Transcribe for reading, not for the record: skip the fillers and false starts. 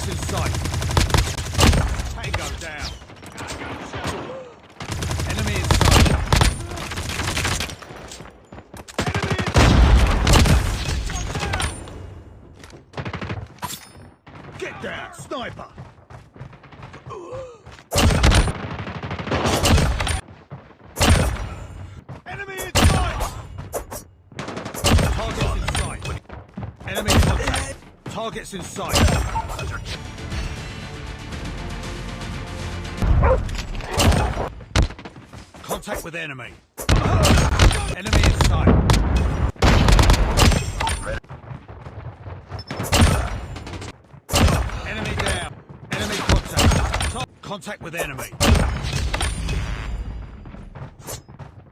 in sight. Tango down. Enemy in sight. Get down, sniper. Enemy in sight. Targets in sight. Enemy contact. Targets in sight. Contact with enemy. Enemy in sight. Enemy down. Enemy contact. Contact with enemy.